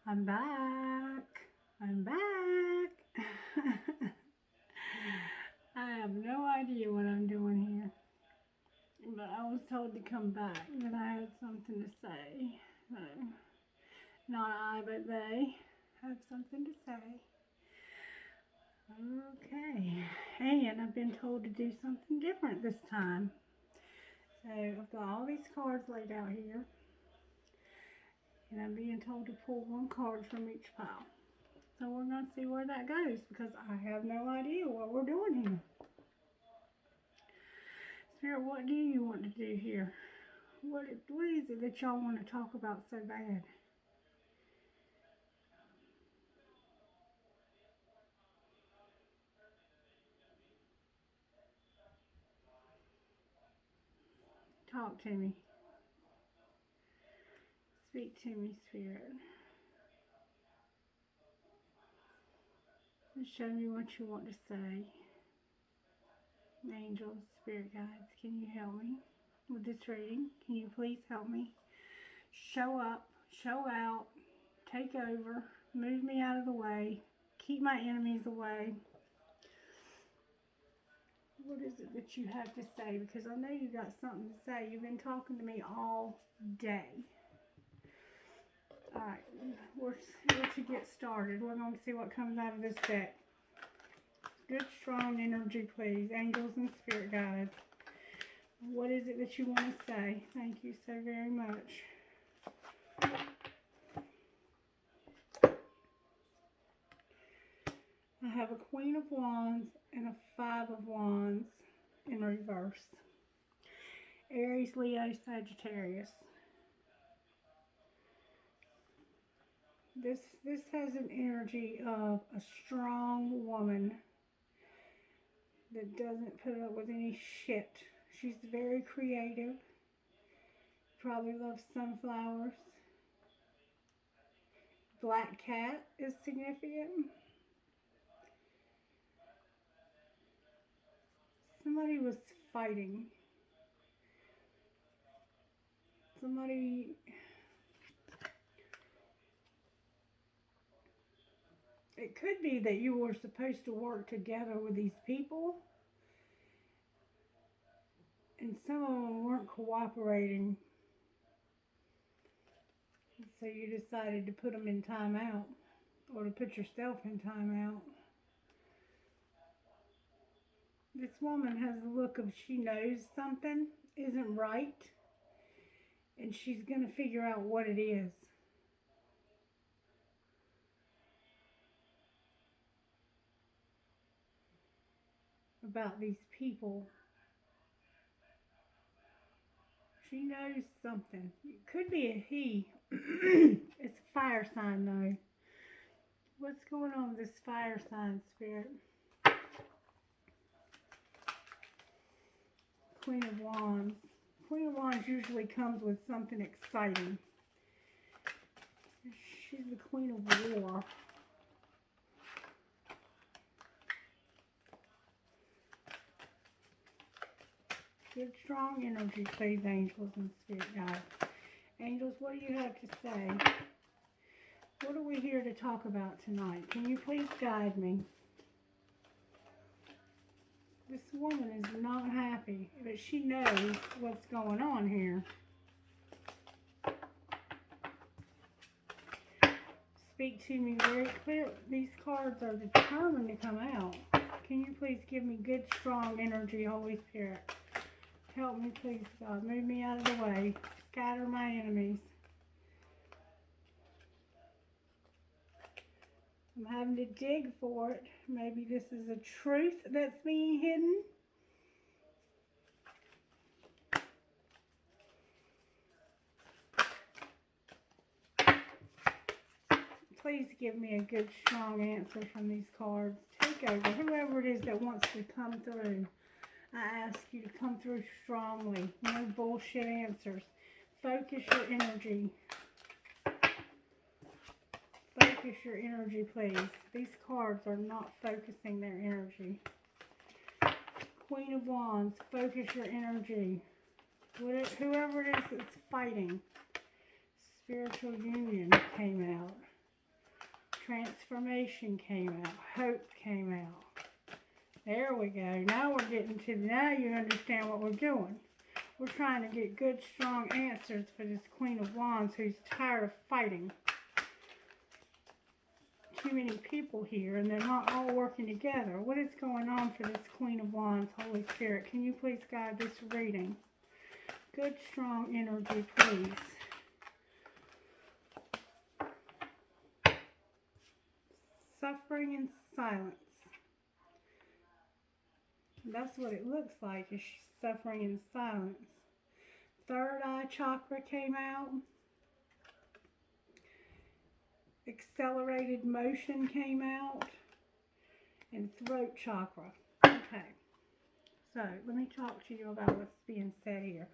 I'm back. I'm back. I have no idea what I'm doing here, but I was told to come back that I had something to say. So, not I, but they have something to say. Okay, and I've been told to do something different this time. So I've got all these cards laid out here, and I'm being told to pull one card from each pile. So we're going to see where that goes because I have no idea what we're doing here. Spirit, what do you want to do here? What is it that y'all want to talk about so bad? Talk to me. Speak to me, Spirit. And show me what you want to say. Angels, Spirit guides, can you help me with this reading? Can you please help me? Show up, show out, take over, move me out of the way, keep my enemies away. What is it that you have to say? Because I know you got something to say. You've been talking to me all day. Alright, we're to get started. We're going to see what comes out of this deck. Good, strong energy, please. Angels and spirit guides. What is it that you want to say? Thank you so very much. I have a Queen of Wands and a Five of Wands in reverse. Aries, Leo, Sagittarius. This has an energy of a strong woman that doesn't put up with any shit. She's very creative. Probably loves sunflowers. Black cat is significant. Somebody was fighting. Somebody... It could be that you were supposed to work together with these people, and some of them weren't cooperating. So you decided to put them in timeout, or to put yourself in timeout. This woman has a look of she knows something isn't right, and she's going to figure out what it is. About these people. She knows something. It could be a he. It's a fire sign though. What's going on with this fire sign, Spirit? Queen of Wands. Queen of Wands usually comes with something exciting. She's the Queen of War. Good, strong energy, please, angels and spirit guides. Angels, what do you have to say? What are we here to talk about tonight? Can you please guide me? This woman is not happy, but she knows what's going on here. Speak to me very clear. These cards are determined to come out. Can you please give me good, strong energy, Holy Spirit? Help me, please, God. Move me out of the way. Scatter my enemies. I'm having to dig for it. Maybe this is a truth that's being hidden. Please give me a good, strong answer from these cards. Take over. Whoever it is that wants to come through, I ask you to come through strongly. No bullshit answers. Focus your energy. Focus your energy, please. These cards are not focusing their energy. Queen of Wands, focus your energy. Whoever it is that's fighting, spiritual union came out. transformation came out. Hope came out. There we go. Now we're getting to, now you understand what we're doing. We're trying to get good, strong answers for this Queen of Wands who's tired of fighting. Too many people here, and they're not all working together. What is going on for this Queen of Wands, Holy Spirit? Can you please guide this reading? Good, strong energy, please. Suffering in silence. That's what it looks like, is suffering in silence. Third eye chakra came out. Accelerated motion came out. And throat chakra. Okay. So, let me talk to you about what's being said here.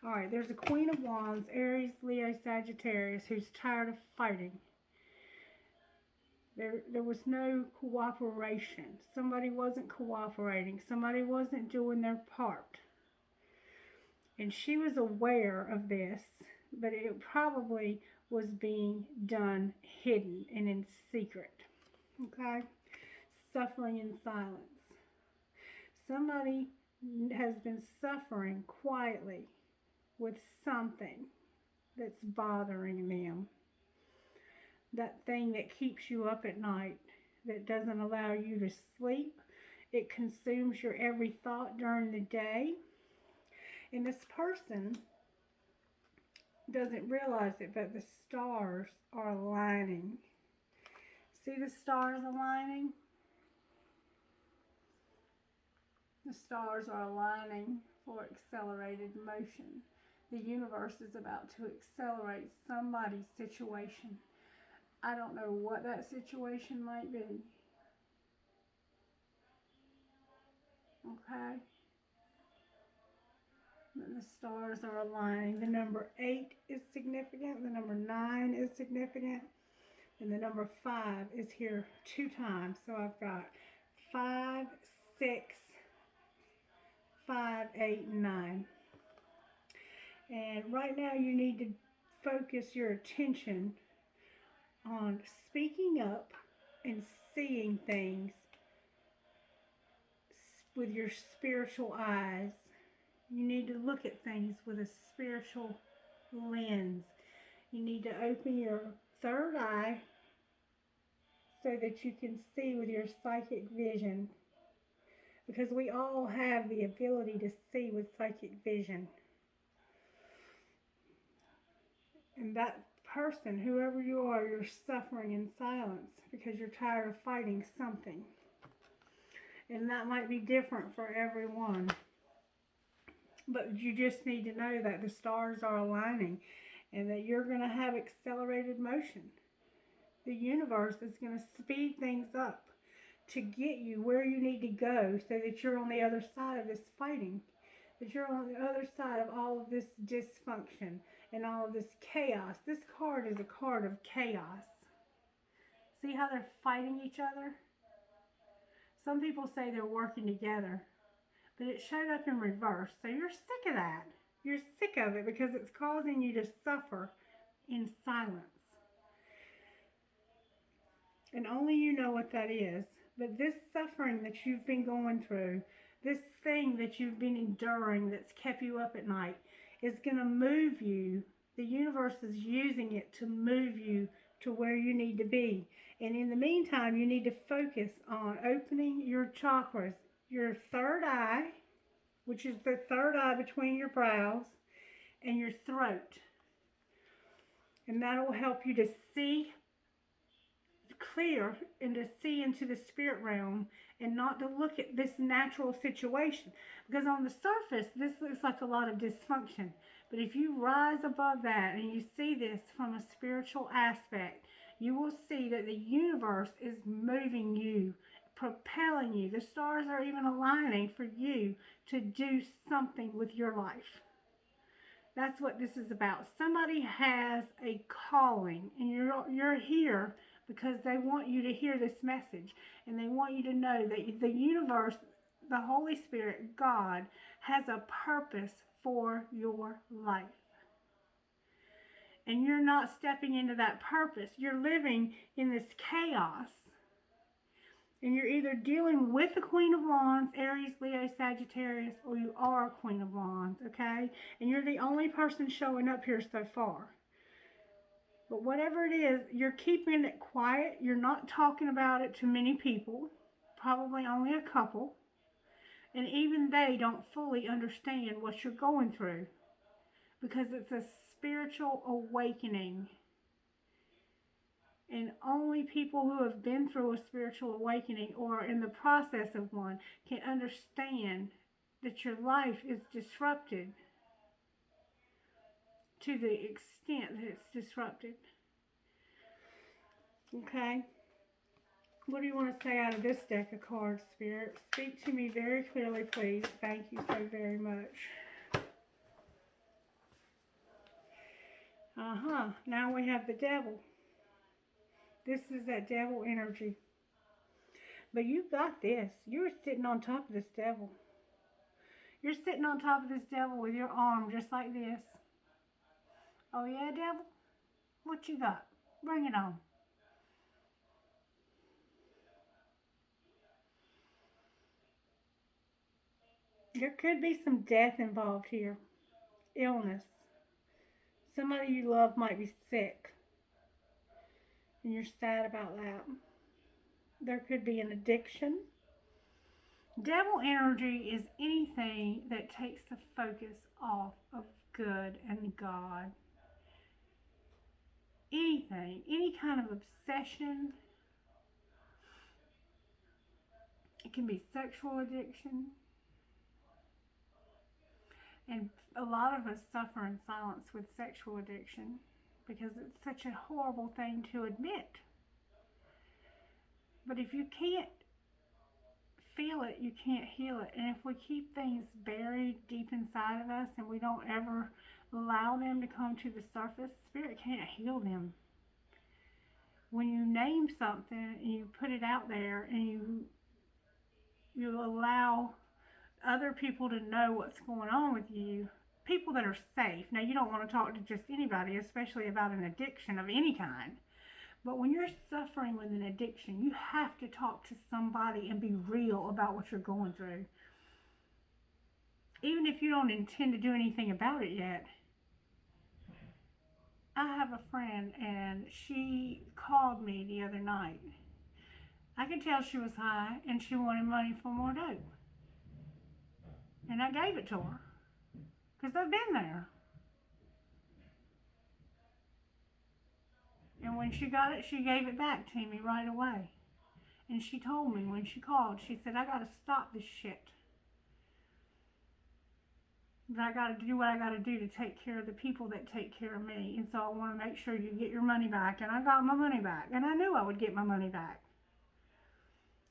Alright, there's a Queen of Wands, Aries, Leo, Sagittarius, who's tired of fighting. There was no cooperation. Somebody wasn't cooperating. Somebody wasn't doing their part. And she was aware of this, but it probably was being done hidden and in secret. Okay? Suffering in silence. Somebody has been suffering quietly with something that's bothering them. That thing that keeps you up at night, that doesn't allow you to sleep. It consumes your every thought during the day. And this person doesn't realize it, but the stars are aligning. See the stars aligning? The stars are aligning for accelerated motion. The universe is about to accelerate somebody's situation. I don't know what that situation might be. Okay? And the stars are aligning. The number 8 is significant. The number 9 is significant. And the number 5 is here 2 times. So I've got 5, 6, 5, 8, 9. And right now you need to focus your attention on speaking up and seeing things with your spiritual eyes. You need to look at things with a spiritual lens. You need to open your third eye so that you can see with your psychic vision. Because we all have the ability to see with psychic vision. And that person, whoever you are, you're suffering in silence because you're tired of fighting something. And that might be different for everyone. But you just need to know that the stars are aligning and that you're going to have accelerated motion. The universe is going to speed things up to get you where you need to go so that you're on the other side of this fighting. That you're on the other side of all of this dysfunction and all of this chaos. This card is a card of chaos. See how they're fighting each other? Some people say they're working together, but it showed up in reverse. So you're sick of that. You're sick of it because it's causing you to suffer in silence. And only you know what that is. But this suffering that you've been going through, this thing that you've been enduring that's kept you up at night, is going to move you. The universe is using it to move you to where you need to be. And in the meantime, you need to focus on opening your chakras, your third eye, which is the third eye between your brows, and your throat. And that will help you to see clear and to see into the spirit realm and not to look at this natural situation. Because on the surface, this looks like a lot of dysfunction. But if you rise above that and you see this from a spiritual aspect, you will see that the universe is moving you, propelling you. The stars are even aligning for you to do something with your life. That's what this is about. Somebody has a calling, and you're here because they want you to hear this message, and they want you to know that the universe, the Holy Spirit, God, has a purpose for your life. and you're not stepping into that purpose. You're living in this chaos. And you're either dealing with the Queen of Wands, Aries, Leo, Sagittarius, or you are a Queen of Wands, okay? And you're the only person showing up here so far. But whatever it is, you're keeping it quiet. You're not talking about it to many people, probably only a couple. And even they don't fully understand what you're going through because it's a spiritual awakening. And only people who have been through a spiritual awakening or are in the process of one can understand that your life is disrupted to the extent that it's disrupted. Okay? What do you want to say out of this deck of cards, Spirit? Speak to me very clearly, please. Thank you so very much. Now we have the devil. This is that devil energy. But you got this. You're sitting on top of this devil. You're sitting on top of this devil with your arm just like this. Oh yeah, devil? What you got? Bring it on. There could be some death involved here. Illness. Somebody you love might be sick. And you're sad about that. There could be an addiction. Devil energy is anything that takes the focus off of good and God. Anything, any kind of obsession. It can be sexual addiction. And a lot of us suffer in silence with sexual addiction because it's such a horrible thing to admit. But if you can't feel it, you can't heal it. And if we keep things buried deep inside of us and we don't ever allow them to come to the surface, Spirit can't heal them. When you name something and you put it out there and you allow other people to know what's going on with you, people that are safe. Now, you don't want to talk to just anybody, especially about an addiction of any kind. But when you're suffering with an addiction, you have to talk to somebody and be real about what you're going through. Even if you don't intend to do anything about it yet. I have a friend and she called me the other night. I could tell she was high and she wanted money for more dope. And I gave it to her because I've been there. And when she got it, she gave it back to me right away. And she told me when she called, she said, I got to stop this shit. But I got to do what I got to do to take care of the people that take care of me. And so I want to make sure you get your money back. And I got my money back. And I knew I would get my money back.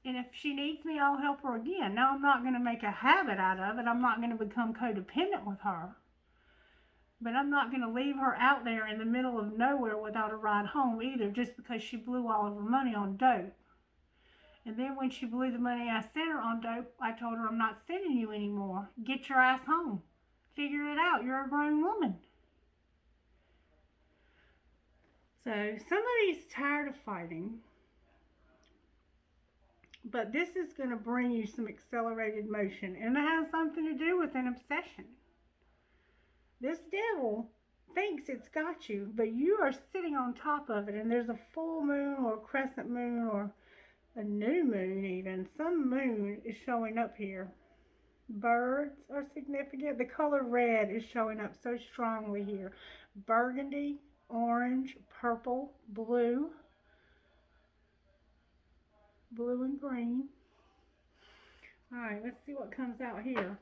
And if she needs me, I'll help her again. Now, I'm not going to make a habit out of it. I'm not going to become codependent with her. But I'm not going to leave her out there in the middle of nowhere without a ride home either, just because she blew all of her money on dope. And then when she blew the money I sent her on dope, I told her, I'm not sending you anymore. Get your ass home. Figure it out. You're a grown woman. So somebody's tired of fighting. But this is going to bring you some accelerated motion. And it has something to do with an obsession. This devil thinks it's got you, but you are sitting on top of it. And there's a full moon or a crescent moon or a new moon even. Some moon is showing up here. Birds are significant. The color red is showing up so strongly here. Burgundy, orange, purple, blue. Blue and green. Alright, let's see what comes out here.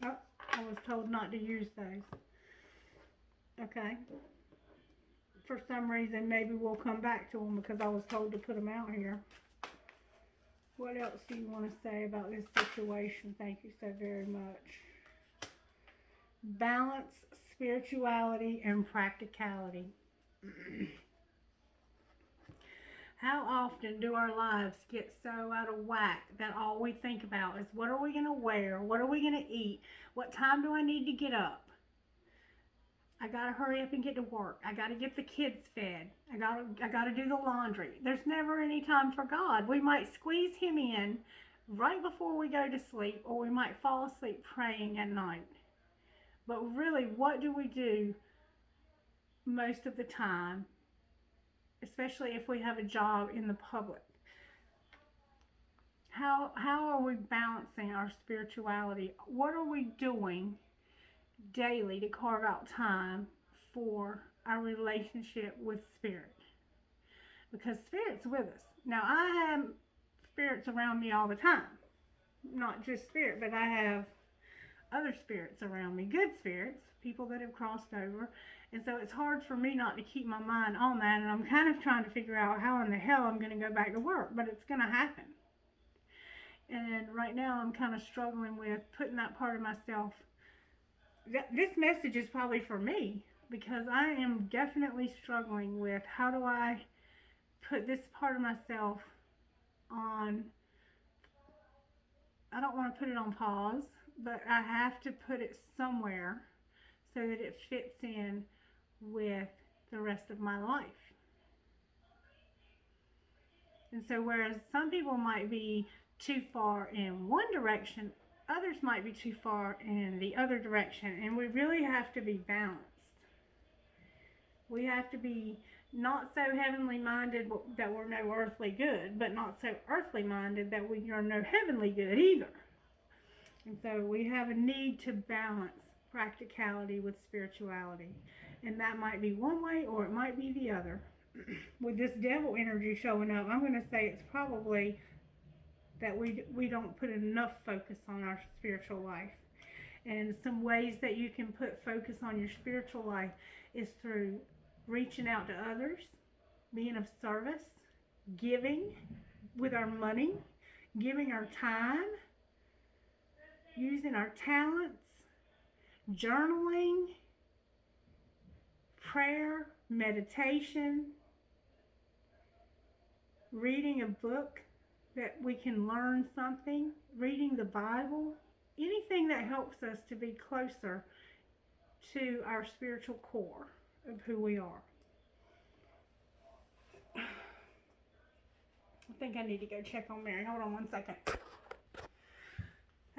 Oh, I was told not to use those. Okay. For some reason, maybe we'll come back to them because I was told to put them out here. What else do you want to say about this situation? Thank you so very much. Balance, spirituality, and practicality. How often do our lives get so out of whack that all we think about is what are we going to wear? What are we going to eat? What time do I need to get up? I got to hurry up and get to work. I got to get the kids fed. I got to do the laundry. There's never any time for God. We might squeeze him in right before we go to sleep, or we might fall asleep praying at night. But really, what do we do most of the time, especially if we have a job in the public? How are we balancing our spirituality? What are we doing daily to carve out time for our relationship with Spirit? Because Spirit's with us. Now, I have spirits around me all the time. Not just Spirit, but I have other spirits around me. Good spirits, people that have crossed over. And so it's hard for me not to keep my mind on that. And I'm kind of trying to figure out how in the hell I'm going to go back to work. But it's going to happen. And right now I'm kind of struggling with putting that part of myself. This message is probably for me, because I am definitely struggling with how do I put this part of myself on. I don't want to put it on pause, but I have to put it somewhere so that it fits in with the rest of my life. And so whereas some people might be too far in one direction, others might be too far in the other direction. And we really have to be balanced. We have to be not so heavenly minded that we're no earthly good, but not so earthly minded that we are no heavenly good either. And so we have a need to balance practicality with spirituality. And that might be one way or it might be the other. With this devil energy showing up, I'm going to say it's probably that we don't put enough focus on our spiritual life. And some ways that you can put focus on your spiritual life is through reaching out to others, being of service, giving with our money, giving our time, using our talents, journaling, prayer, meditation, reading a book that we can learn something, reading the Bible, anything that helps us to be closer to our spiritual core of who we are. I think I need to go check on Mary. Hold on one second.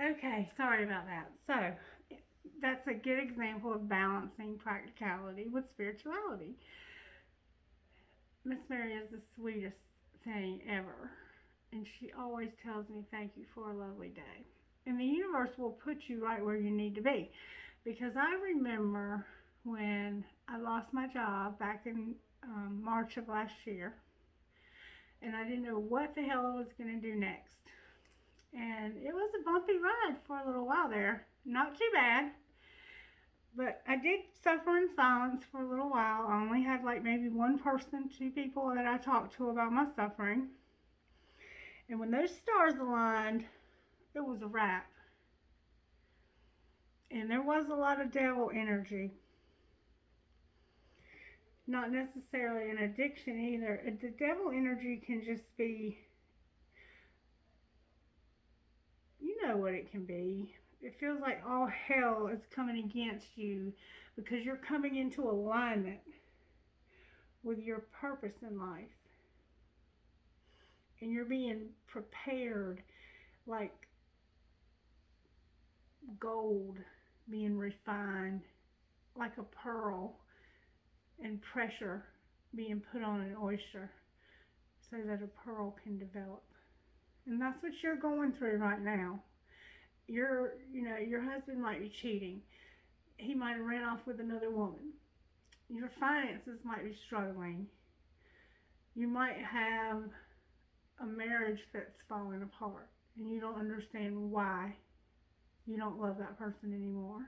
Okay, sorry about that. So, that's a good example of balancing practicality with spirituality. Miss Mary is the sweetest thing ever. And she always tells me thank you for a lovely day. And the universe will put you right where you need to be. Because I remember when I lost my job back in March of last year. And I didn't know what the hell I was going to do next. And it was a bumpy ride for a little while there. Not too bad. But I did suffer in silence for a little while. I only had like maybe one person, two people that I talked to about my suffering. And when those stars aligned, it was a wrap. And there was a lot of devil energy. Not necessarily an addiction either. The devil energy can just be, you know what it can be. It feels like all hell is coming against you because you're coming into alignment with your purpose in life. And you're being prepared like gold being refined, like a pearl, and pressure being put on an oyster so that a pearl can develop. And that's what you're going through right now. Your husband might be cheating. He might have ran off with another woman. Your finances might be struggling. You might have a marriage that's falling apart and you don't understand why you don't love that person anymore.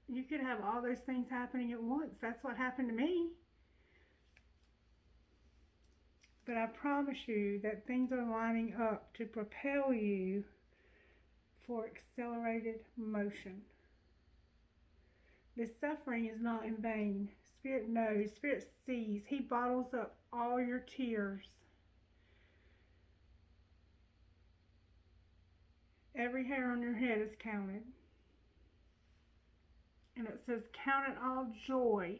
You could have all those things happening at once. That's what happened to me. But I promise you that things are lining up to propel you for accelerated motion. This suffering is not in vain. Spirit knows. Spirit sees. He bottles up all your tears. Every hair on your head is counted. And it says, count it all joy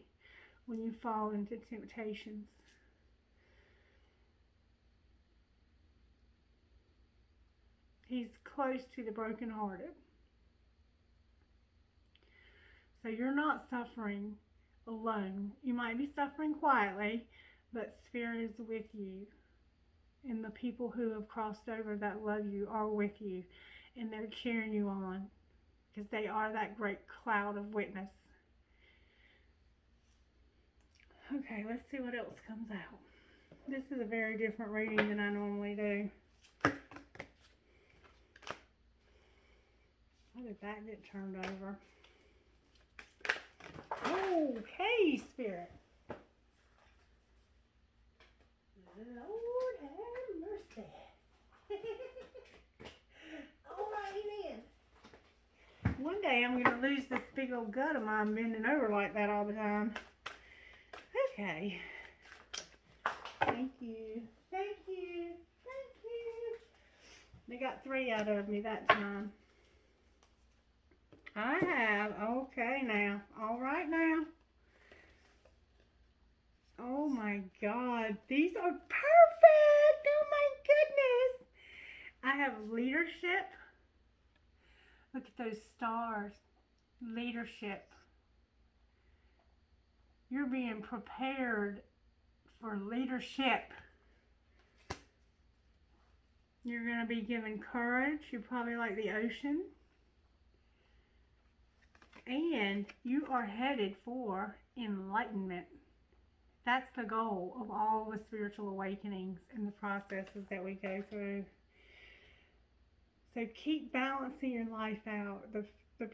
when you fall into temptations. He's close to the brokenhearted. So you're not suffering alone. You might be suffering quietly, but Spirit is with you. And the people who have crossed over that love you are with you. And they're cheering you on, because they are that great cloud of witness. Okay, let's see what else comes out. This is a very different reading than I normally do. How did that get turned over? Okay, Spirit. Lord have mercy. Alrighty then. One day I'm going to lose this big old gut of mine bending over like that all the time. Okay. Thank you. Thank you. Thank you. They got 3 out of me that time. I have. Okay now. All right now. Oh my God. These are perfect. Oh my goodness. I have leadership. Look at those stars. Leadership. You're being prepared for leadership. You're going to be given courage. You're probably like the ocean. And you are headed for enlightenment. That's the goal of all the spiritual awakenings and the processes that we go through. So keep balancing your life out, the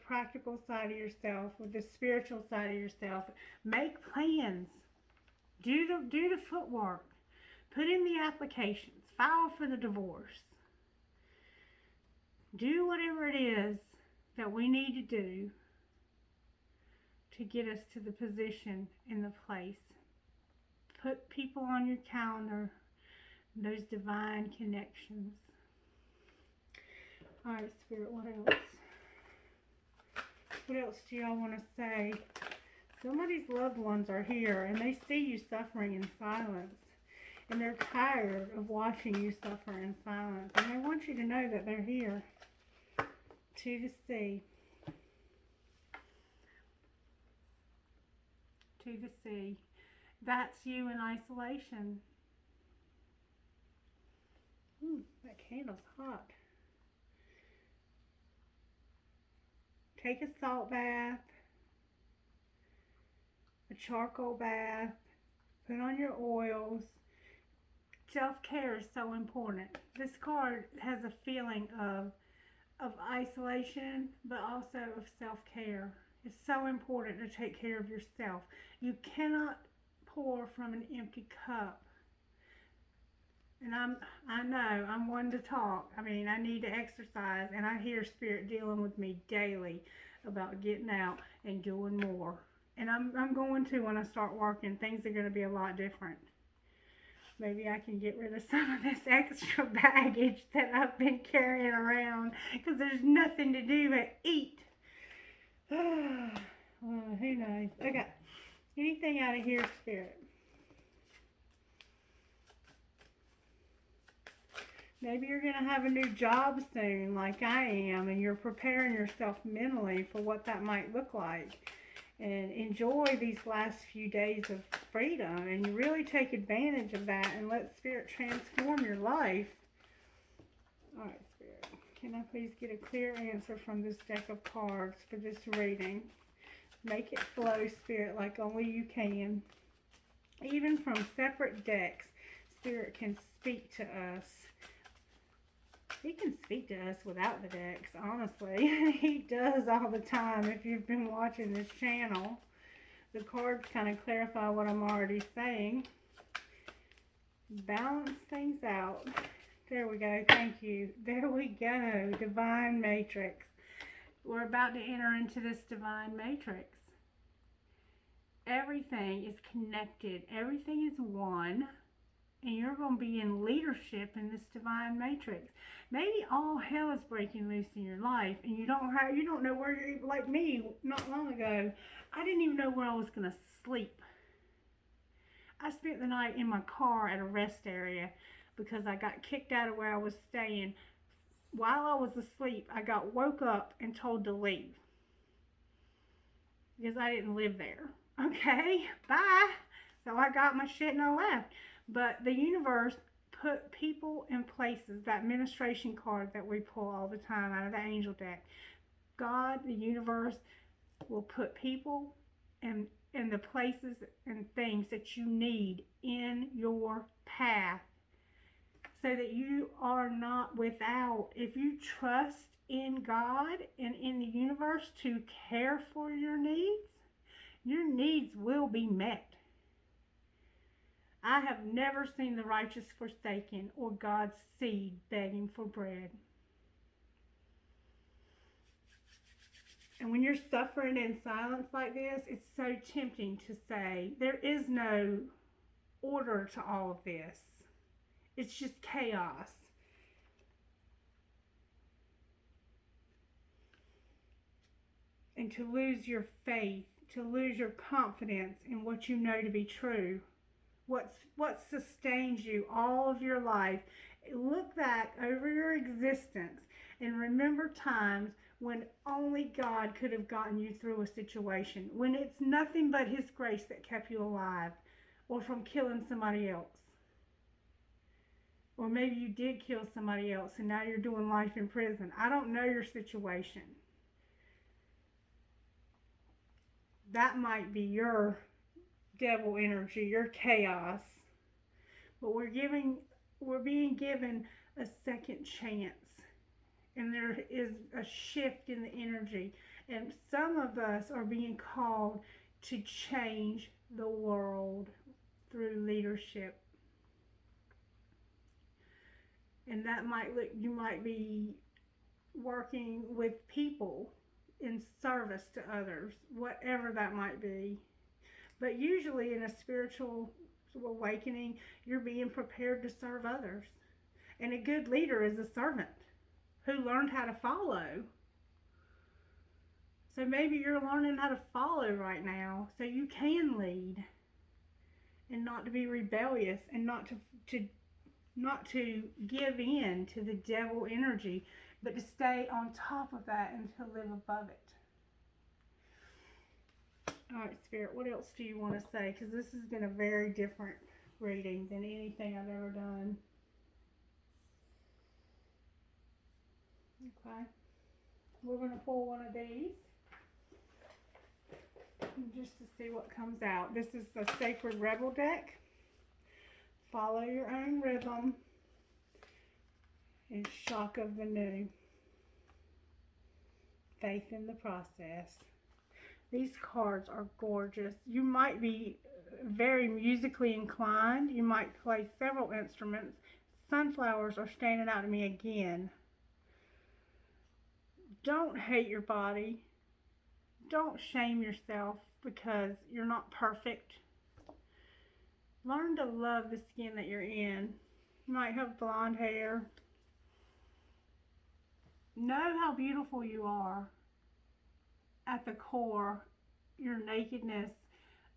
practical side of yourself with the spiritual side of yourself. Make plans. Do the footwork. Put in the applications. File for the divorce. Do whatever it is that we need to do to get us to the position in the place. Put people on your calendar, those divine connections. All right, Spirit, what else? What else do y'all want to say? Somebody's loved ones are here, and they see you suffering in silence. And they're tired of watching you suffer in silence. And they want you to know that they're here. To the sea. To the sea. That's you in isolation. That candle's hot. Take a salt bath, a charcoal bath, put on your oils. Self-care is so important. This card has a feeling of isolation, but also of self-care. It's so important to take care of yourself. You cannot pour from an empty cup. And I know I'm one to talk. I mean, I need to exercise, and I hear Spirit dealing with me daily about getting out and doing more. And I'm going to when I start working. Things are going to be a lot different. Maybe I can get rid of some of this extra baggage that I've been carrying around, because there's nothing to do but eat. Well, who knows? Okay. Anything out of here, Spirit? Maybe you're going to have a new job soon, like I am, and you're preparing yourself mentally for what that might look like. And enjoy these last few days of freedom, and you really take advantage of that and let Spirit transform your life. All right, Spirit, can I please get a clear answer from this deck of cards for this reading? Make it flow, Spirit, like only you can. Even from separate decks, Spirit can speak to us. He can speak to us without the decks, honestly. He does all the time if you've been watching this channel. The cards kind of clarify what I'm already saying. Balance things out. There we go. Thank you. There we go. Divine Matrix. We're about to enter into this Divine Matrix. everything is connected. Everything is one. And you're going to be in leadership in this divine matrix. Maybe all hell is breaking loose in your life, and you don't know where you're. Like me, not long ago, I didn't even know where I was going to sleep. I spent the night in my car at a rest area because I got kicked out of where I was staying. While I was asleep, I got woke up and told to leave because I didn't live there. Okay, bye. So I got my shit and I left. But the universe put people in places, that administration card that we pull all the time out of the angel deck. God, the universe, will put people in the places and things that you need in your path so that you are not without. If you trust in God and in the universe to care for your needs will be met. I have never seen the righteous forsaken or God's seed begging for bread. And when you're suffering in silence like this, it's so tempting to say, there is no order to all of this. It's just chaos. And to lose your faith, to lose your confidence in what you know to be true. What sustains you all of your life. Look back over your existence and remember times when only God could have gotten you through a situation, when it's nothing but His grace that kept you alive, or from killing somebody else. Or maybe you did kill somebody else and now you're doing life in prison. I don't know your situation. That might be your devil energy, your chaos. But we're being given a second chance. And there is a shift in the energy. And some of us are being called to change the world through leadership. And that might look, you might be working with people in service to others, whatever that might be. But usually in a spiritual awakening, you're being prepared to serve others. And a good leader is a servant who learned how to follow. So maybe you're learning how to follow right now so you can lead and not to be rebellious and not to give in to the devil energy, but to stay on top of that and to live above it. All right, Spirit, what else do you want to say? Because this has been a very different reading than anything I've ever done. Okay. We're going to pull one of these just to see what comes out. This is the Sacred Rebel deck. Follow your own rhythm and shock of the new. Faith in the process. These cards are gorgeous. You might be very musically inclined. You might play several instruments. Sunflowers are standing out to me again. Don't hate your body. Don't shame yourself because you're not perfect. Learn to love the skin that you're in. You might have blonde hair. Know how beautiful you are. At the core, your nakedness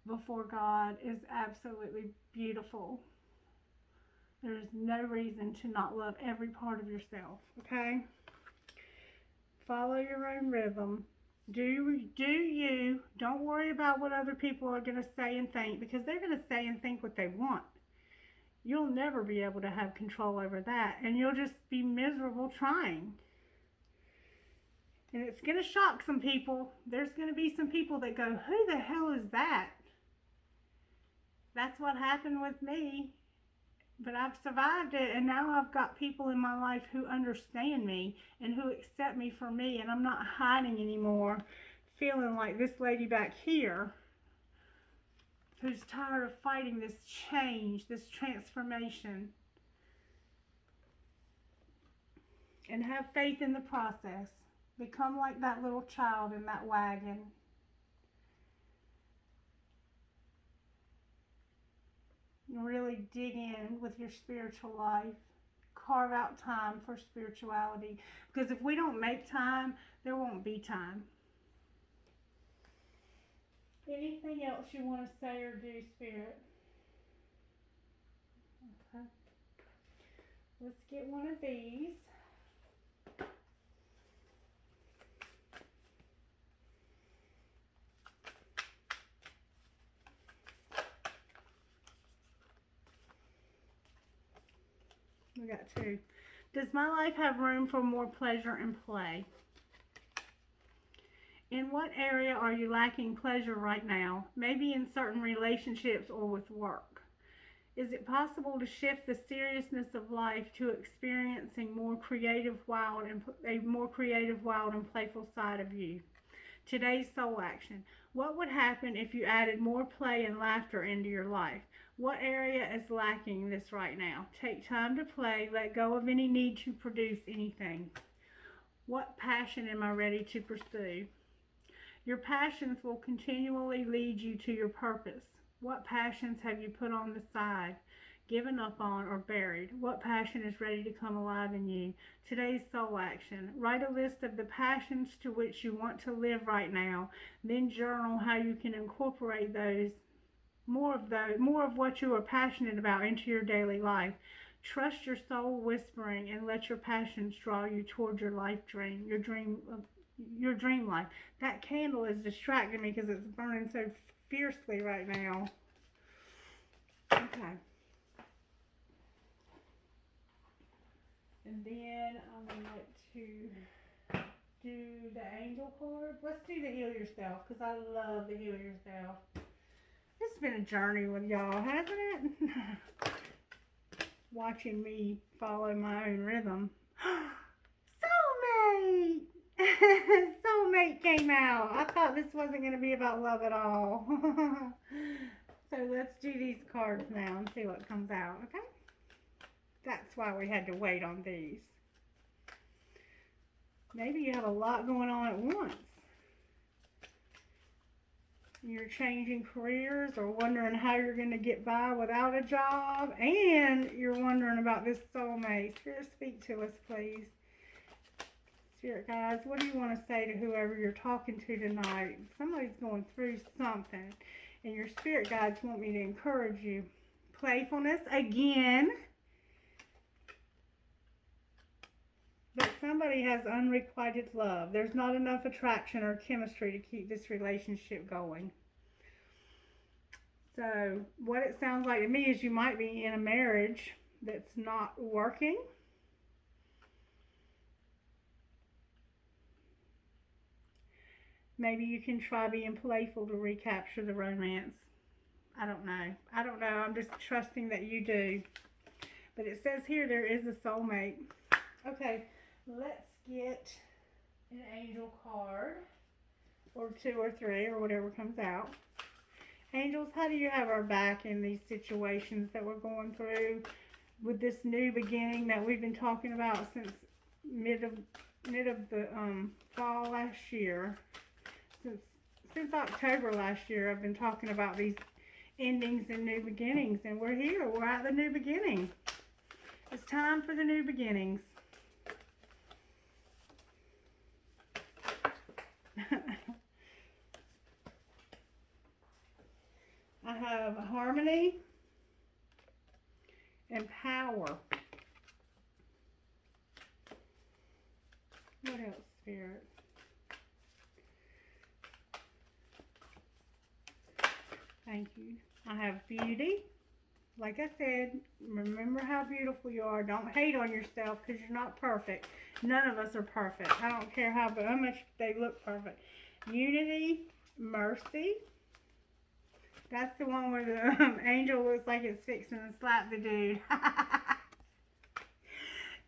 before God is absolutely beautiful. There is no reason to not love every part of yourself, okay? Follow your own rhythm. Do you. Don't worry about what other people are going to say and think, because they're going to say and think what they want. You'll never be able to have control over that, and you'll just be miserable trying. And it's going to shock some people. There's going to be some people that go, who the hell is that? That's what happened with me. But I've survived it, and now I've got people in my life who understand me and who accept me for me, and I'm not hiding anymore, feeling like this lady back here who's tired of fighting this change, this transformation. And have faith in the process. Become like that little child in that wagon. really dig in with your spiritual life. Carve out time for spirituality. Because if we don't make time, there won't be time. Anything else you want to say or do, Spirit? Okay. Let's get one of these. We got two. Does my life have room for more pleasure and play? In what area are you lacking pleasure right now? Maybe in certain relationships or with work. Is it possible to shift the seriousness of life to experiencing a more creative, wild, and playful side of you? Today's soul action. What would happen if you added more play and laughter into your life? What area is lacking this right now? Take time to play. Let go of any need to produce anything. What passion am I ready to pursue? Your passions will continually lead you to your purpose. What passions have you put on the side, given up on, or buried? What passion is ready to come alive in you? Today's soul action. Write a list of the passions to which you want to live right now. Then journal how you can incorporate more of what you are passionate about into your daily life. Trust your soul whispering and let your passions draw you toward your life dream, your dream life. That candle is distracting me because it's burning so fiercely right now. Okay. And then I'm going to do the angel card. Let's do the heal yourself because I love the heal yourself. It's been a journey with y'all, hasn't it? Watching me follow my own rhythm. Soulmate! Soulmate came out. I thought this wasn't going to be about love at all. So let's do these cards now and see what comes out, okay? That's why we had to wait on these. Maybe you have a lot going on at once. You're changing careers or wondering how you're going to get by without a job. And you're wondering about this soulmate. Spirit, speak to us, please. Spirit guides, what do you want to say to whoever you're talking to tonight? Somebody's going through something. And your spirit guides want me to encourage you. Playfulness again. But somebody has unrequited love. There's not enough attraction or chemistry to keep this relationship going. So what it sounds like to me is you might be in a marriage that's not working. Maybe you can try being playful to recapture the romance. I don't know. I'm just trusting that you do. But it says here there is a soulmate. Okay, let's get an angel card. Or two or three or whatever comes out. Angels, how do you have our back in these situations that we're going through with this new beginning that we've been talking about since mid of the fall last year? Since October last year, I've been talking about these endings and new beginnings, and we're here. We're at the new beginning. It's time for the new beginnings. I have harmony and power. What else, Spirit? Thank you. I have beauty. Like I said, remember how beautiful you are. Don't hate on yourself because you're not perfect. None of us are perfect. I don't care how much they look perfect. Unity, mercy. That's the one where the angel looks like it's fixing to slap the dude.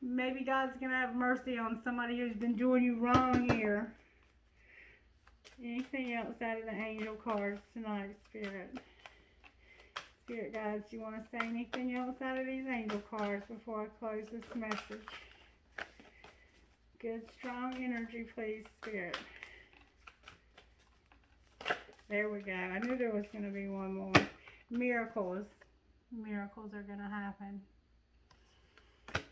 Maybe God's going to have mercy on somebody who's been doing you wrong here. Anything else out of the angel cards tonight, Spirit? Spirit guides, do you want to say anything else out of these angel cards before I close this message? Good, strong energy, please, Spirit. There we go. I knew there was going to be one more. Miracles. Miracles are going to happen.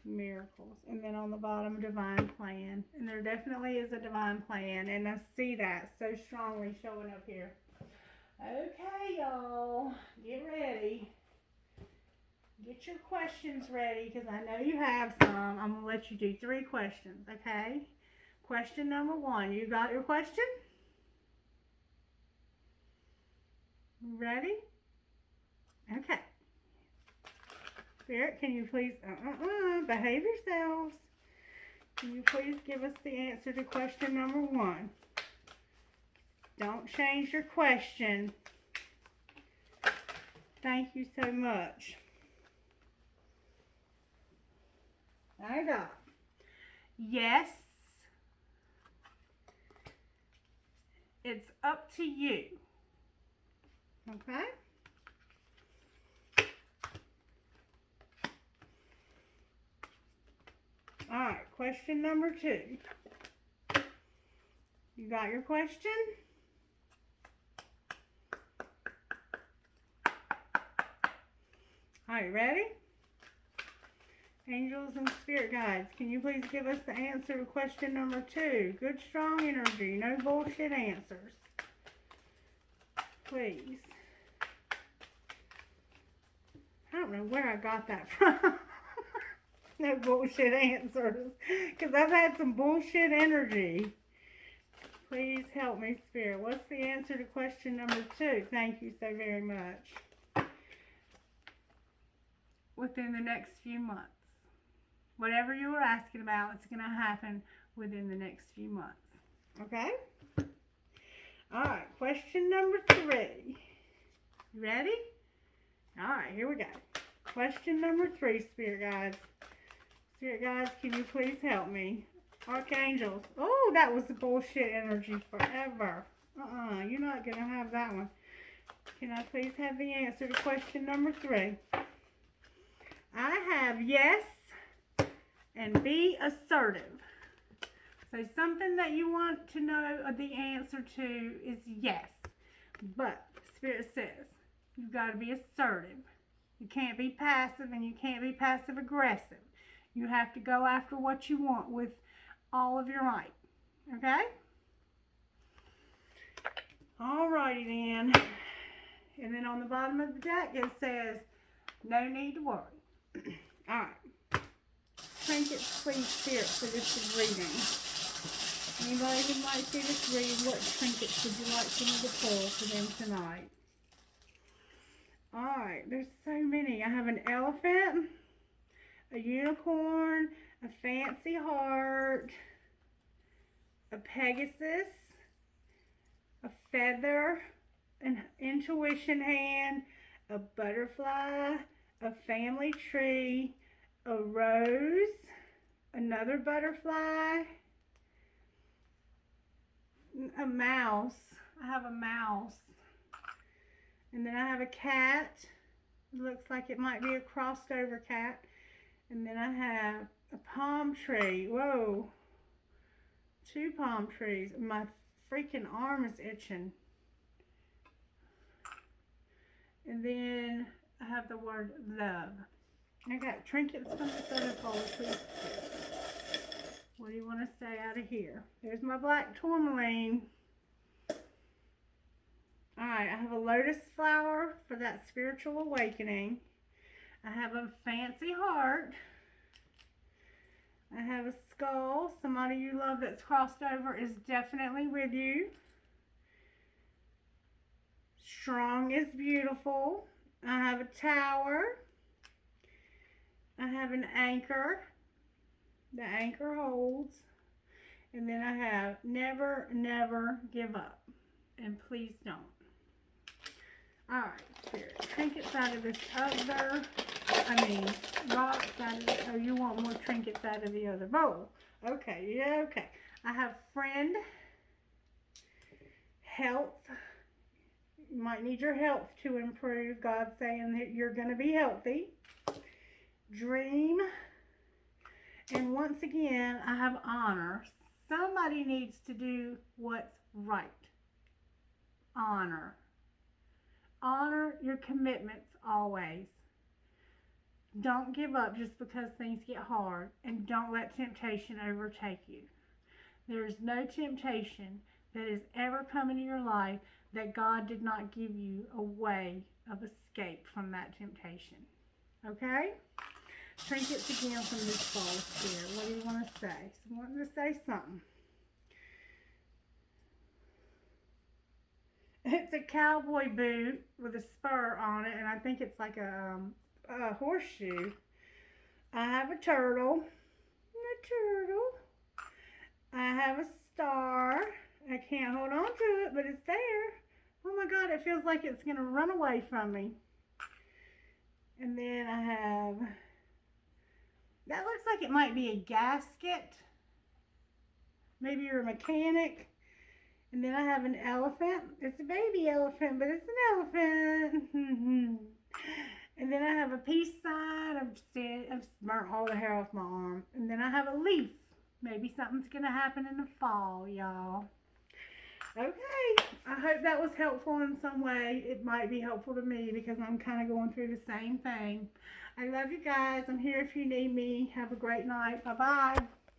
Miracles. And then on the bottom, divine plan. And there definitely is a divine plan. And I see that so strongly showing up here. Okay, y'all. Get ready. Get your questions ready because I know you have some. I'm going to let you do 3 questions, okay? Question number 1. You got your question? Ready? Okay. Spirit, can you please behave yourselves? Can you please give us the answer to question number 1? Don't change your question. Thank you so much. I got yes. It's up to you. Okay? Alright, question number 2. You got your question? Are you ready? Angels and spirit guides, can you please give us the answer to question number 2? Good, strong energy, no bullshit answers. Please. I don't know where I got that from. No bullshit answers. Because I've had some bullshit energy. Please help me, Spirit. What's the answer to question number 2? Thank you so very much. Within the next few months. Whatever you were asking about, it's going to happen within the next few months. Okay? Alright, question number 3. You ready? Alright, here we go. Question number 3, Spirit Guides. Spirit Guides, can you please help me? Archangels. Oh, that was the bullshit energy forever. You're not going to have that one. Can I please have the answer to question number 3? I have yes and be assertive. So something that you want to know the answer to is yes. But Spirit says you've got to be assertive. You can't be passive and you can't be passive aggressive. You have to go after what you want with all of your might. Okay? Alrighty then. And then on the bottom of the deck it says, no need to worry. Alright. Trinkets, please, Spirit, for this reading. Anybody who'd like to see this read, what trinkets would you like for me to pull for them tonight? Alright, there's so many. I have an elephant, a unicorn, a fancy heart, a Pegasus, a feather, an intuition hand, a butterfly, a family tree, a rose, another butterfly, a mouse. I have a mouse. And then I have a cat. It looks like it might be a crossed over cat. And then I have a palm tree. Whoa. 2 palm trees. My freaking arm is itching. And then I have the word love. I got trinkets from the feather folder, please. What do you want to say out of here? There's my black tourmaline. Alright, I have a lotus flower for that spiritual awakening. I have a fancy heart. I have a skull. Somebody you love that's crossed over is definitely with you. Strong is beautiful. I have a tower. I have an anchor. The anchor holds. And then I have never, never give up. And please don't. Alright, Spirit. Trinkets out of this other, rocks out of this. Oh, you want more trinkets out of the other bowl. Okay, yeah, okay. I have friend, health. You might need your health to improve. God's saying that you're going to be healthy. Dream. And once again, I have honor. Somebody needs to do what's right. Honor. Honor your commitments always. Don't give up just because things get hard, and don't let temptation overtake you. There is no temptation that has ever come into your life that God did not give you a way of escape from that temptation. Okay? Trinkets again from this bowl here. What do you want to say? So I want to say something. It's a cowboy boot with a spur on it, and I think it's like a horseshoe. I have a turtle. I have a star. I can't hold on to it, but it's there. Oh my God, it feels like it's going to run away from me. And then I have, that looks like it might be a gasket. Maybe you're a mechanic. And then I have an elephant. It's a baby elephant, but it's an elephant. And then I have a peace sign. I've burnt all the hair off my arm. And then I have a leaf. Maybe something's going to happen in the fall, y'all. Okay. I hope that was helpful in some way. It might be helpful to me because I'm kind of going through the same thing. I love you guys. I'm here if you need me. Have a great night. Bye-bye.